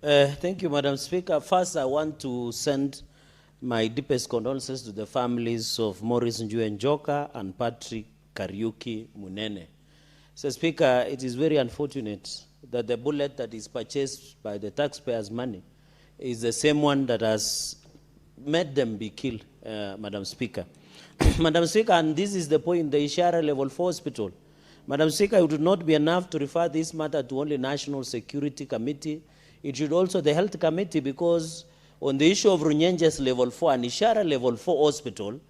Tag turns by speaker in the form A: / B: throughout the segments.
A: Thank you, Madam Speaker. First, I want to send my deepest condolences to the families of Maurice Njoka and Patrick Kariuki Munene. So, Speaker, it is very unfortunate that the bullet that is purchased by the taxpayers' money is the same one that has made them be killed, Madam Speaker. Madam Speaker, and this is the point, the Ishara Level 4 Hospital. Madam Speaker, it would not be enough to refer this matter to only National Security Committee. It should also the Health Committee, because on the issue of Runyenjes Level 4 and Ishara Level 4 Hospital,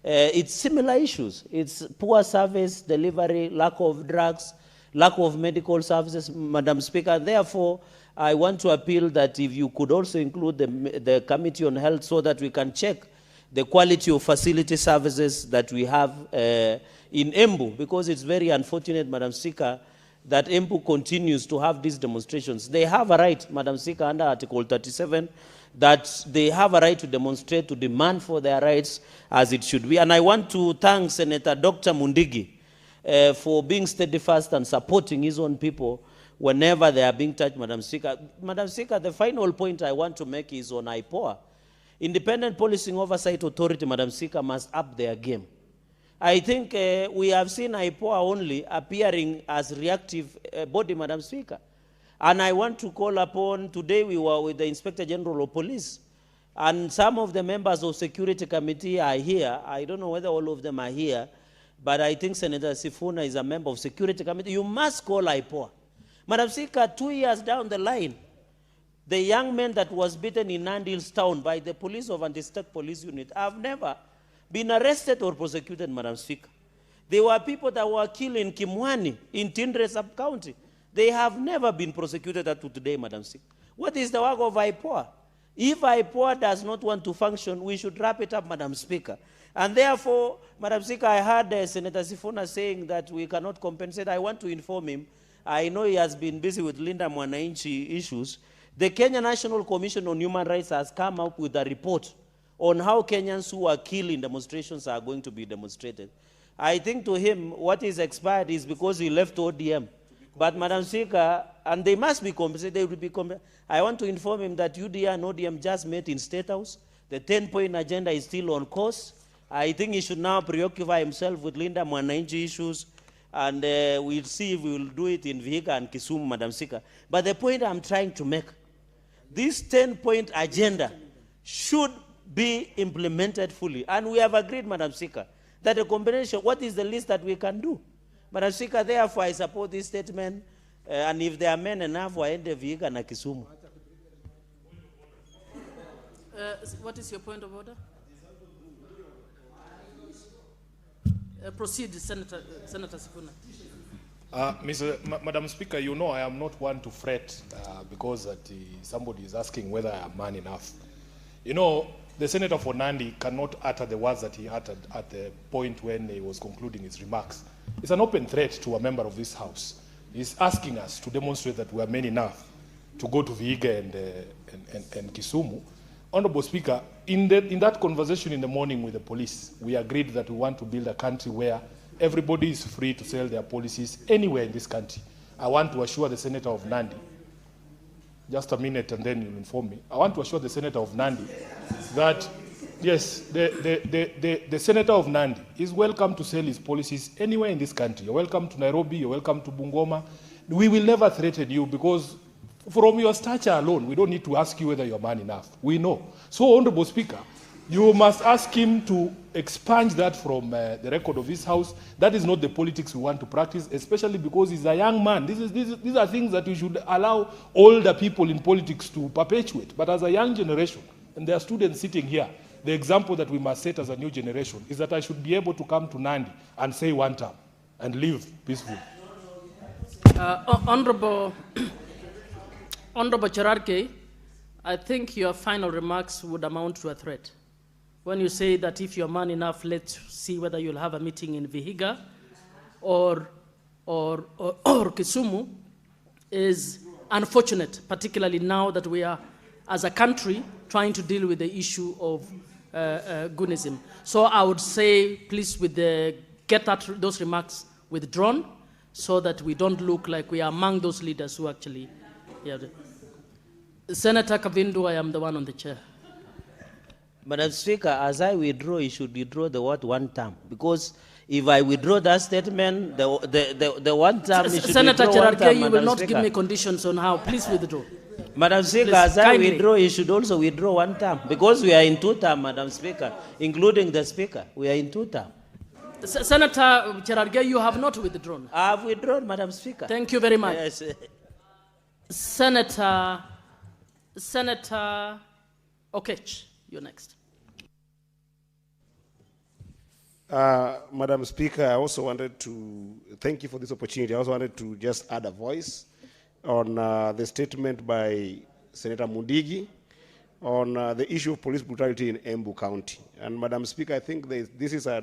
A: it's similar issues. It's poor service delivery, lack of drugs, lack of medical services, Madam Speaker. Therefore, I want to appeal that if you could also include the Committee on Health so that we can check the quality of facility services that we have in Embu, because it's very unfortunate, Madam Speaker, that Embu continues to have these demonstrations. They have a right, Madam Speaker, under Article 37, that they have a right to demonstrate, to demand for their rights as it should be. And I want to thank Senator Dr. Mundigi for being steadfast and supporting his own people whenever they are being touched, Madam Speaker. Madam Speaker, the final point I want to make is on IPOA. Independent Policing Oversight Authority, Madam Speaker, must up their game. I think we have seen IPOA only appearing as reactive body, Madam Speaker. And I want to call upon, today we were with the Inspector General of Police, and some of the members of Security Committee are here. I don't know whether all of them are here, but I think Senator Sifuna is a member of Security Committee. You must call IPOA. Madam Speaker, 2 years down the line, the young man that was beaten in Nandils town by the police of Anti-State Police Unit have never been arrested or prosecuted, Madam Speaker. There were people that were killed in Kimwani, in Tindre sub-county. They have never been prosecuted up to today, Madam Speaker. What is the work of IPOA? If IPOA does not want to function, we should wrap it up, Madam Speaker. And therefore, Madam Speaker, I heard Senator Sifuna saying that we cannot compensate. I want to inform him. I know he has been busy with Linda Mwananchi issues. The Kenya National Commission on Human Rights has come up with a report on how Kenyans who are killed in demonstrations are going to be demonstrated. I think to him, what is expired is because he left ODM. But Madam Speaker, and they must be compensated, they will be compensated. I want to inform him that UDA and ODM just met in State House. The 10-point agenda is still on course. I think he should now preoccupy himself with Linda Mwananchi issues, and we'll see if we will do it in Vihiga and Kisumu, Madam Speaker. But the point I'm trying to make, this 10-point agenda should be implemented fully. And we have agreed, Madam Speaker, that a combination, what is the least that we can do? Madam Speaker, therefore I support this statement, and if there are men enough, waende Vihiga na Kisumu.
B: What is your point of order? Proceed, Senator Sifuna.
C: Madam Speaker, you know I am not one to fret because somebody is asking whether I am man enough. You know, the Senator for Nandi cannot utter the words that he uttered at the point when he was concluding his remarks. It's an open threat to a member of this House. He's asking us to demonstrate that we are men enough to go to Vihiga and Kisumu. Honorable Speaker, in that conversation in the morning with the police, we agreed that we want to build a country where everybody is free to sell their policies anywhere in this country. I want to assure the Senator of Nandi, just a minute and then you'll inform me. I want to assure the Senator of Nandi that, yes, the Senator of Nandi is welcome to sell his policies anywhere in this country. You're welcome to Nairobi, you're welcome to Bungoma. We will never threaten you because from your stature alone, we don't need to ask you whether you're man enough. We know. So, Honorable Speaker, you must ask him to expunge that from the record of this House. That is not the politics we want to practice, especially because he's a young man. These are things that we should allow older people in politics to perpetuate. But as a young generation, and there are students sitting here, the example that we must set as a new generation is that I should be able to come to Nandi and say one term and live peacefully.
B: Honorable Cherargei, I think your final remarks would amount to a threat. When you say that if you're man enough, let's see whether you'll have a meeting in Vihiga or Kisumu, is unfortunate, particularly now that we are, as a country, trying to deal with the issue of Gunism. So I would say, please, get those remarks withdrawn so that we don't look like we are among those leaders who actually... Yeah. Senator Kavindu, I am the one on the chair.
A: Madam Speaker, as I withdraw, you should withdraw the word one term. Because if I withdraw that statement, the one term, you should
B: Senator
A: withdraw one term,
B: Cherargei, you will
A: Madam
B: not
A: Speaker.
B: give me conditions on how. Please withdraw.
A: Madam Speaker,
B: Please,
A: as I
B: kindly.
A: withdraw, you should also withdraw one term. Because we are in two terms, Madam Speaker, including the Speaker. We are in two terms.
B: Senator Cherargei, you have not withdrawn.
A: I have withdrawn, Madam Speaker.
B: Thank you very much.
A: Yes.
B: Senator Okech, you're next.
D: Madam Speaker, I also wanted to thank you for this opportunity. I also wanted to just add a voice on the statement by Senator Mundigi on the issue of police brutality in Embu County. And Madam Speaker, I think this is a